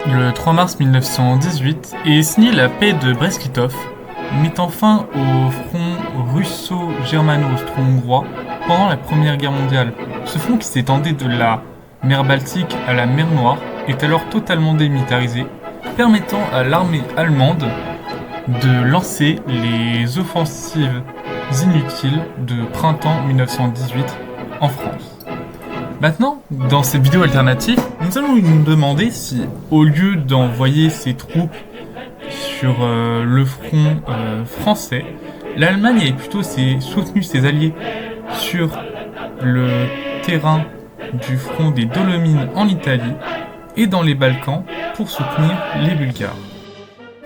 Le 3 mars 1918 est signée la paix de Brest-Litov, mettant fin au front russo-germano-austro-hongrois pendant la Première Guerre mondiale. Ce front qui s'étendait de la mer Baltique à la mer Noire est alors totalement démilitarisé, permettant à l'armée allemande de lancer les offensives inutiles de printemps 1918 en France. Maintenant, dans cette vidéo alternative, nous allons nous demander si, au lieu d'envoyer ses troupes sur le front français, l'Allemagne avait plutôt soutenu ses alliés sur le terrain du front des Dolomites en Italie et dans les Balkans pour soutenir les Bulgares.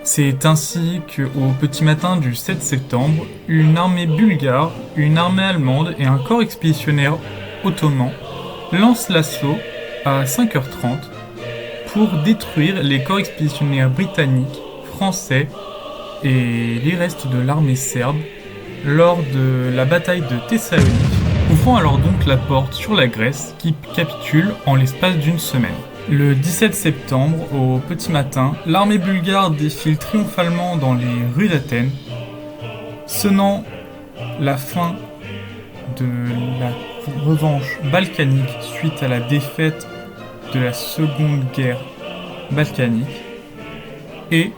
C'est ainsi qu'au petit matin du 7 septembre, une armée bulgare, une armée allemande et un corps expéditionnaire ottoman lancent l'assaut à 5h30 pour détruire les corps expéditionnaires britanniques, français et les restes de l'armée serbe lors de la bataille de Thessalonique, ouvrant alors donc la porte sur la Grèce qui capitule en l'espace d'une semaine. Le 17 septembre, au petit matin, l'armée bulgare défile triomphalement dans les rues d'Athènes, sonnant la fin de la revanche balkanique suite à la défaite de la Seconde Guerre balkanique et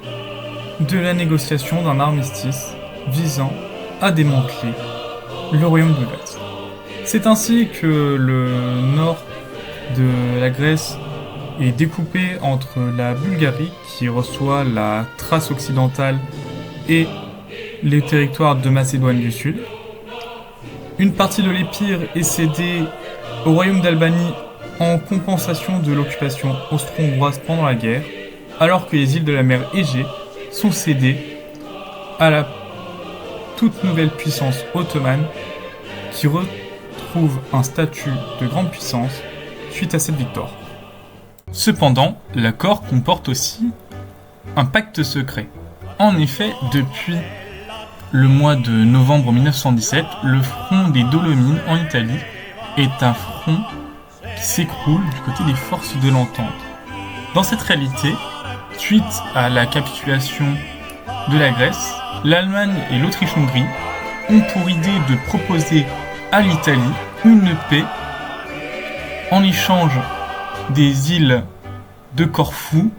de la négociation d'un armistice visant à démanteler le royaume de Grèce. C'est ainsi que le nord de la Grèce est découpé entre la Bulgarie, qui reçoit la Thrace occidentale, et les territoires de Macédoine du Sud. Une partie de l'Épire est cédée au royaume d'Albanie en compensation de l'occupation austro-hongroise pendant la guerre, alors que les îles de la mer Égée sont cédées à la toute nouvelle puissance ottomane qui retrouve un statut de grande puissance suite à cette victoire. Cependant, l'accord comporte aussi un pacte secret. En effet, depuis le mois de novembre 1917, le front des Dolomites en Italie est un front qui s'écroule du côté des forces de l'Entente. Dans cette réalité, suite à la capitulation de la Grèce, l'Allemagne et l'Autriche-Hongrie ont pour idée de proposer à l'Italie une paix en échange des îles de Corfou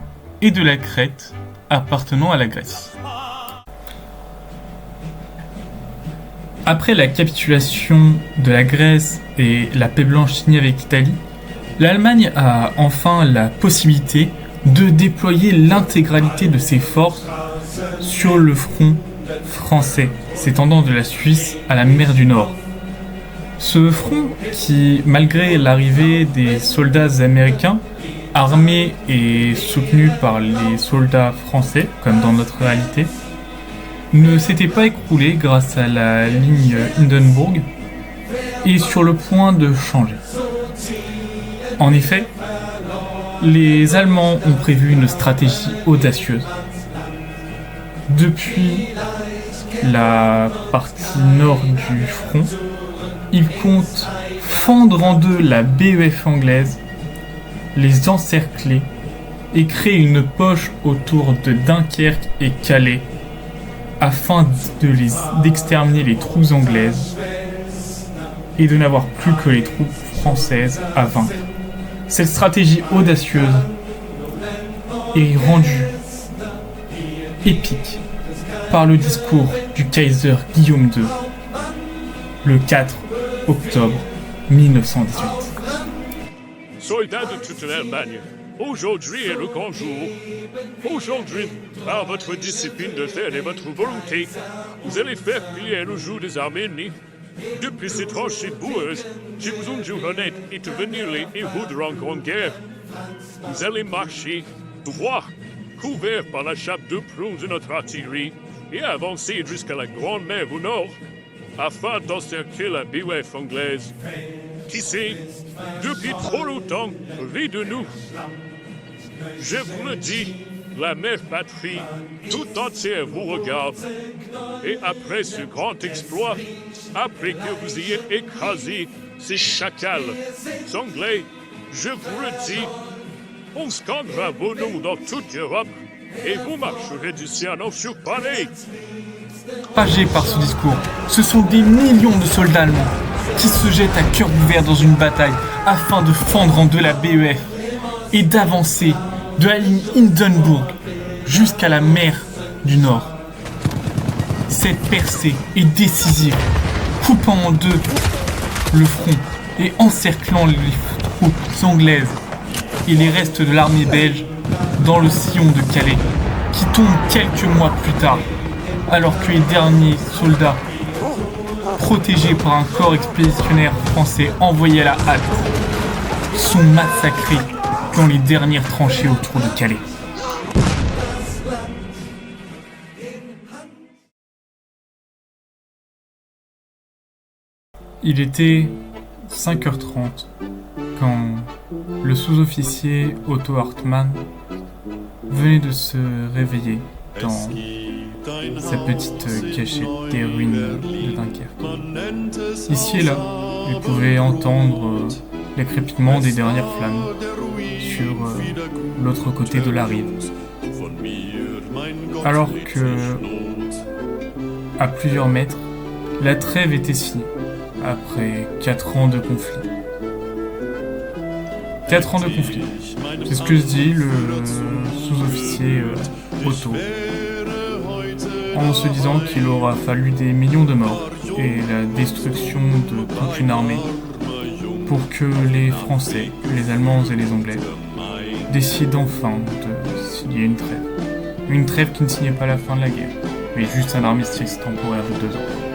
et de la Crète appartenant à la Grèce. Après la capitulation de la Grèce et la paix blanche signée avec l'Italie, l'Allemagne a enfin la possibilité de déployer l'intégralité de ses forces sur le front français, s'étendant de la Suisse à la mer du Nord. Ce front qui, malgré l'arrivée des soldats américains, armés et soutenus par les soldats français, comme dans notre réalité, ne s'était pas écroulé grâce à la ligne Hindenburg et sur le point de changer. En effet, les Allemands ont prévu une stratégie audacieuse. Depuis la partie nord du front, ils comptent fendre en deux la BEF anglaise, les encercler et créer une poche autour de Dunkerque et Calais afin d'exterminer les troupes anglaises et de n'avoir plus que les troupes françaises à vaincre. Cette stratégie audacieuse est rendue épique par le discours du Kaiser Guillaume II le 4 octobre 1918. Soldats de toute l'Allemagne, aujourd'hui est le grand jour. Aujourd'hui, par votre discipline de fer et votre volonté, vous allez faire plier le joug des Arméniens. Depuis ces tranchées boueuses, j'ai besoin de honnête et de venir les héros de la Grande Guerre. Vous allez marcher droit, couvert par la chape de plumes de notre artillerie, et avancer jusqu'à la Grande Mer au nord, afin d'encercler la BEF anglaise. Qui sait, depuis trop longtemps, rit de nous. Je vous le dis, la mère patrie tout entière vous regarde. Et après ce grand exploit, après que vous ayez écrasé ces chacals anglais, je vous le dis, on scandera vos noms dans toute l'Europe et vous marcherez d'ici un an sur Paris. Enragés par ce discours, ce sont des millions de soldats allemands qui se jettent à cœur ouvert dans une bataille afin de fendre en deux la BEF et d'avancer de la ligne Hindenburg jusqu'à la mer du Nord. Cette percée est décisive, coupant en deux le front et encerclant les troupes anglaises et les restes de l'armée belge dans le sillon de Calais, qui tombe quelques mois plus tard, alors que les derniers soldats, protégés par un corps expéditionnaire français envoyé à la hâte, sont massacrés dans les dernières tranchées autour de Calais. Il était 5h30 quand le sous-officier Otto Hartmann venait de se réveiller dans sa petite cachette des ruines de Dunkerque. Ici et là, il pouvait entendre les crépitements des dernières flammes sur l'autre côté de la rive. Alors que, à plusieurs mètres, la trêve était signée après 4 ans de conflit. 4 ans de conflit. C'est ce que se dit le sous-officier Otto, en se disant qu'il aura fallu des millions de morts et la destruction de toute une armée pour que les Français, les Allemands et les Anglais décident enfin de signer une trêve. Une trêve qui ne signait pas la fin de la guerre, mais juste un armistice temporaire de 2 ans.